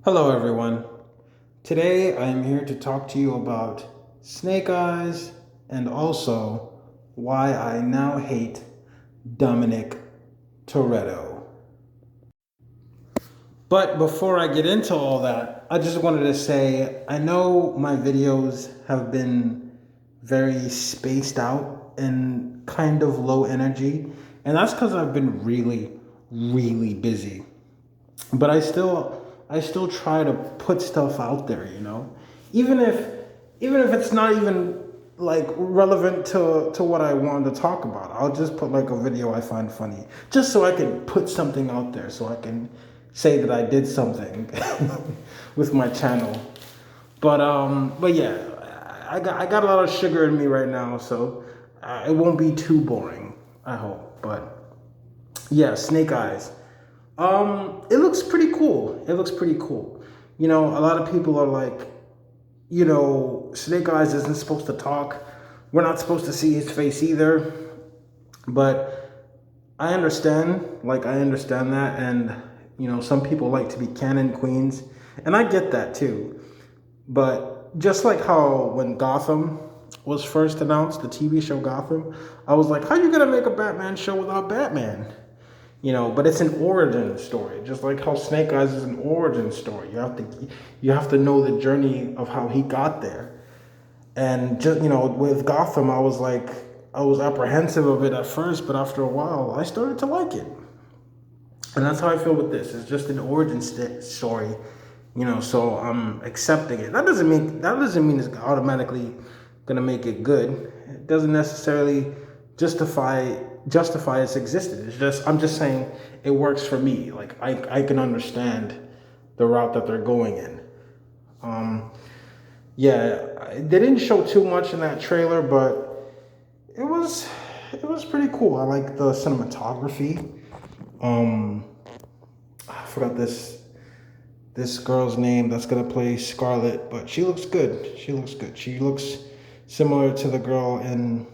Hello, everyone. Today I am here to talk to you about Snake Eyes and also why I now hate Dominic Torreto. But before I get into all that, I just wanted to say I know my videos have been very spaced out and kind of low energy, and that's because I've been really busy. But I still try to put stuff out there, even if it's not even like relevant to what I wanted to talk about. I'll just put like a video I find funny, just so I can put something out there, so I can say that I did something with my channel. But yeah, I got a lot of sugar in me right now, so it won't be too boring, I hope. But yeah, Snake Eyes. It looks pretty cool. It looks pretty cool. A lot of people are like, Snake Eyes isn't supposed to talk. We're not supposed to see his face either. But I understand that. And, some people like to be canon queens. And I get that too. But just like how when Gotham was first announced, the TV show Gotham, I was like, how you gonna make a Batman show without Batman? But it's an origin story, just like how Snake Eyes is an origin story. You have to know the journey of how he got there. And just with Gotham, I was apprehensive of it at first, but after a while, I started to like it. And that's how I feel with this. It's just an origin story, So I'm accepting it. That doesn't mean it's automatically gonna make it good. It doesn't necessarily justify its existence. I'm just saying it works for me. Like I can understand the route that they're going in. Yeah, they didn't show too much in that trailer, but it was pretty cool. I like the cinematography. I forgot this girl's name that's gonna play Scarlet, but she looks good. She looks good. She looks similar to the girl in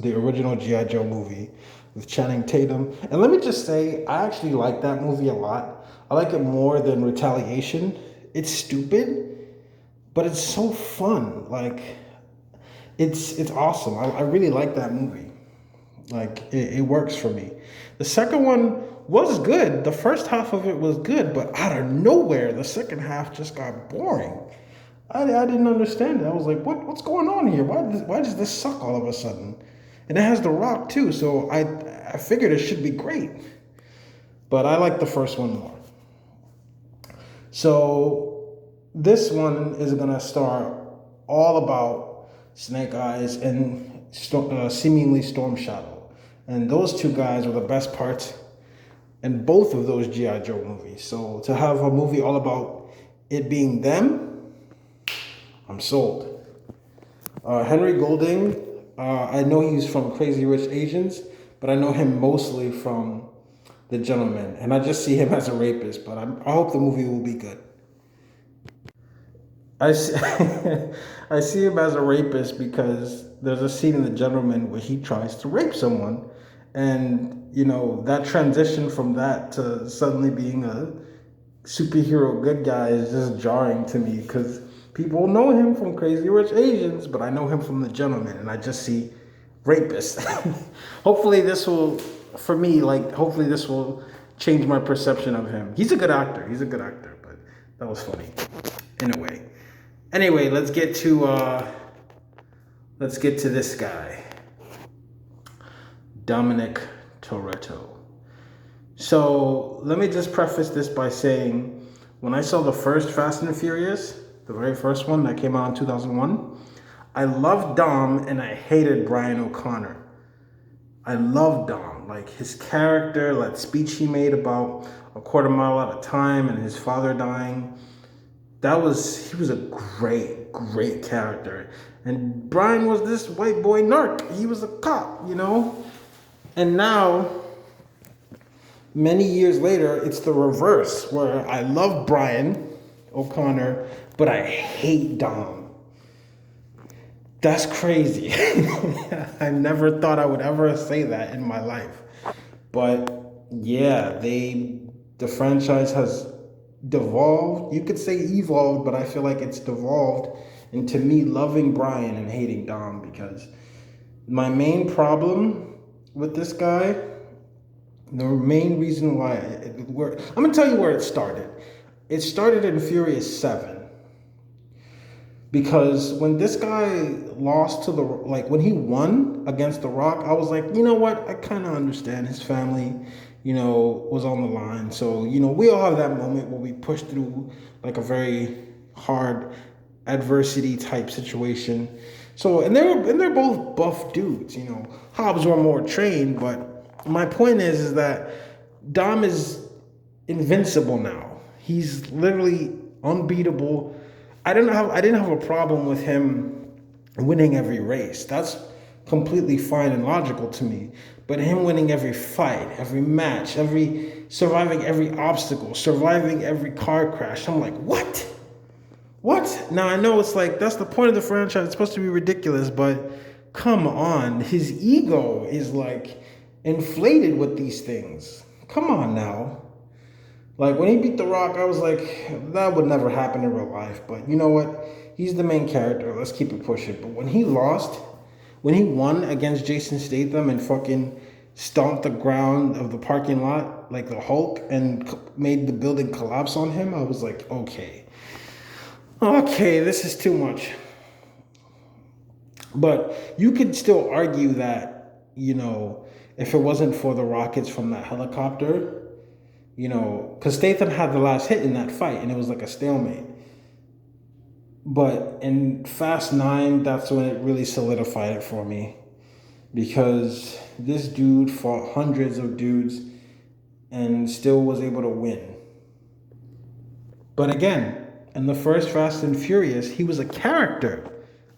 the original G.I. Joe movie with Channing Tatum. And let me just say, I actually like that movie a lot. I like it more than Retaliation. It's stupid, but it's so fun. Like, it's awesome. I really like that movie. Like, it works for me. The second one was good. The first half of it was good, but out of nowhere, the second half just got boring. I didn't understand it. I was like, what's going on here? Why does this suck all of a sudden? And it has The Rock too, so I figured it should be great. But I like the first one more. So this one is gonna star all about Snake Eyes and seemingly Storm Shadow. And those two guys are the best parts in both of those G.I. Joe movies. So to have a movie all about it being them, I'm sold. Henry Golding, I know he's from Crazy Rich Asians, but I know him mostly from The Gentleman, and I just see him as a rapist. But I hope the movie will be good. I see, I see him as a rapist because there's a scene in The Gentleman where he tries to rape someone, and that transition from that to suddenly being a superhero good guy is just jarring to me because people know him from Crazy Rich Asians, but I know him from The Gentleman, and I just see rapist. Hopefully this will, for me, hopefully this will change my perception of him. He's a good actor. He's a good actor, but that was funny in a way. Anyway, let's get to this guy, Dominic Torreto. So let me just preface this by saying, when I saw the first Fast and Furious, the very first one that came out in 2001, I loved Dom and I hated Brian O'Connor. I loved Dom, like his character, that speech he made about a quarter mile at a time and his father dying. He was a great character. And Brian was this white boy narc. He was a cop, And now, many years later, it's the reverse, where I love Brian O'Connor, but I hate Dom. That's crazy. I never thought I would ever say that in my life. But yeah, the franchise has devolved. You could say evolved, but I feel like it's devolved into me loving Brian and hating Dom, because my main problem with this guy, the main reason why, I'm going to tell you where it started. It started in Furious 7. Because when this guy lost to when he won against The Rock, I was like, you know what? I kind of understand his family, was on the line. So, we all have that moment where we push through like a very hard adversity type situation. So, and they're both buff dudes, Hobbs were more trained, but my point is that Dom is invincible now. He's literally unbeatable. I didn't have a problem with him winning every race. That's completely fine and logical to me. But him winning every fight, every match, surviving every obstacle, surviving every car crash, I'm like, what? What? Now I know it's like, that's the point of the franchise. It's supposed to be ridiculous, but come on. His ego is like inflated with these things. Come on now. Like, when he beat The Rock, I was like, that would never happen in real life. But you know what? He's the main character. Let's keep it pushing. But when he won against Jason Statham and fucking stomped the ground of the parking lot like the Hulk and made the building collapse on him, I was like, okay, this is too much. But you could still argue that, if it wasn't for the rockets from that helicopter, because Statham had the last hit in that fight, and it was like a stalemate. But in Fast 9, that's when it really solidified it for me. Because this dude fought hundreds of dudes and still was able to win. But again, in the first Fast and Furious, he was a character.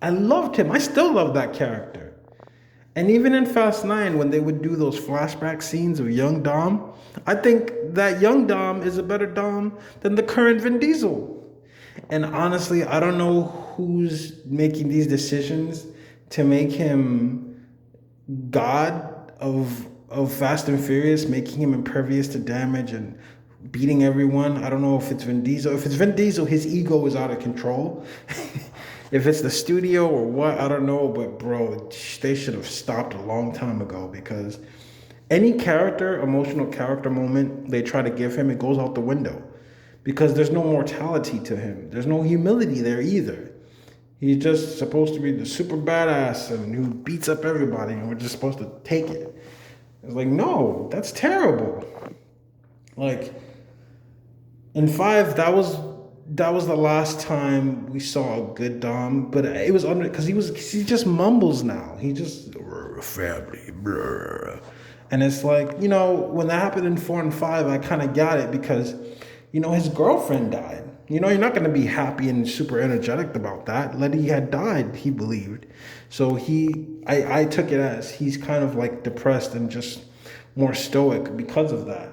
I loved him. I still love that character. And even in Fast 9, when they would do those flashback scenes of young Dom, I think that young Dom is a better Dom than the current Vin Diesel. And honestly, I don't know who's making these decisions to make him God of Fast and Furious, making him impervious to damage and beating everyone. I don't know if it's Vin Diesel. If it's Vin Diesel, his ego is out of control. If it's the studio or what, I don't know. But bro, they should have stopped a long time ago, because any emotional character moment they try to give him, it goes out the window. Because there's no mortality to him. There's no humility there either. He's just supposed to be the super badass and who beats up everybody, and we're just supposed to take it. It's like, no, that's terrible. Like, in 5, that was the last time we saw a good Dom, but it was because he just mumbles now. He just family, blah. And it's like, when that happened in 4 and 5, I kind of got it, because his girlfriend died. You're not going to be happy and super energetic about that. Letty had died, he believed. So I took it as he's kind of like depressed and just more stoic because of that.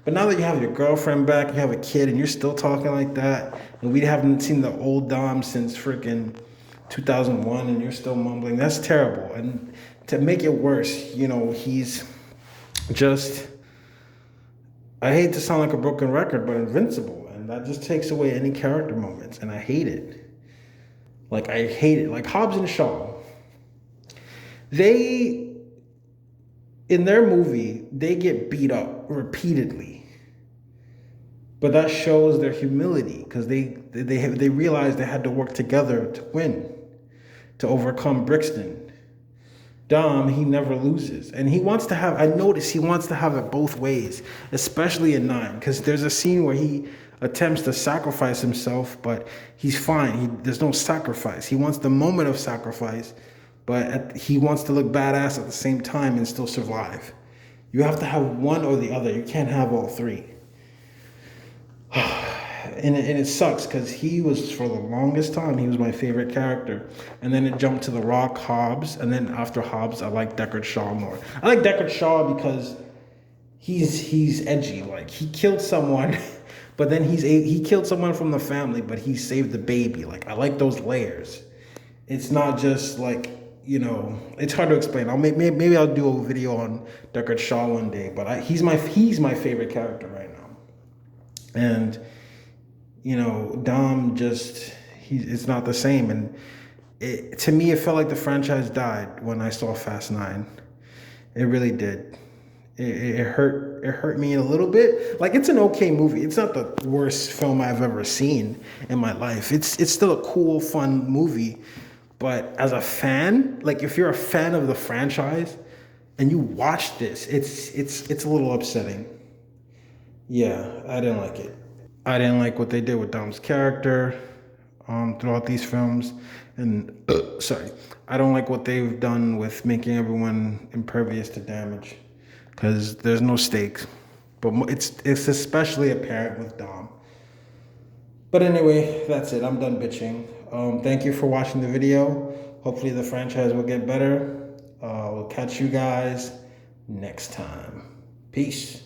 But now that you have your girlfriend back, you have a kid, and you're still talking like that, and we haven't seen the old Dom since freaking 2001, and you're still mumbling, that's terrible. And to make it worse, he's just, I hate to sound like a broken record, but invincible. And that just takes away any character moments, and I hate it. Like, I hate it. Like Hobbs and Shaw. In their movie, they get beat up repeatedly. But that shows their humility, because they realized they had to work together to win, to overcome Brixton. Dom, he never loses. And I notice he wants to have it both ways, especially in 9, because there's a scene where he attempts to sacrifice himself, but he's fine. There's no sacrifice. He wants the moment of sacrifice, but he wants to look badass at the same time and still survive. You have to have one or the other. You can't have all three. And it sucks, because he was, for the longest time, he was my favorite character. And then it jumped to The Rock, Hobbs, and then after Hobbs, I like Deckard Shaw more. I like Deckard Shaw because he's edgy. Like, he killed someone, but then he killed someone from the family, but he saved the baby. Like, I like those layers. It's not just like, it's hard to explain. Maybe I'll do a video on Deckard Shaw one day, but he's my favorite character right now. And you know, Dom just, it's not the same. And to me, it felt like the franchise died when I saw Fast 9. It really did. It hurt me a little bit. Like, it's an okay movie. It's not the worst film I've ever seen in my life. It's still a cool, fun movie. But as a fan, like if you're a fan of the franchise and you watch this, it's a little upsetting. Yeah, I didn't like it. I didn't like what they did with Dom's character throughout these films, and sorry, I don't like what they've done with making everyone impervious to damage, because there's no stakes. But it's especially apparent with Dom. But anyway, that's it. I'm done bitching. Thank you for watching the video. Hopefully the franchise will get better. We'll catch you guys next time. Peace.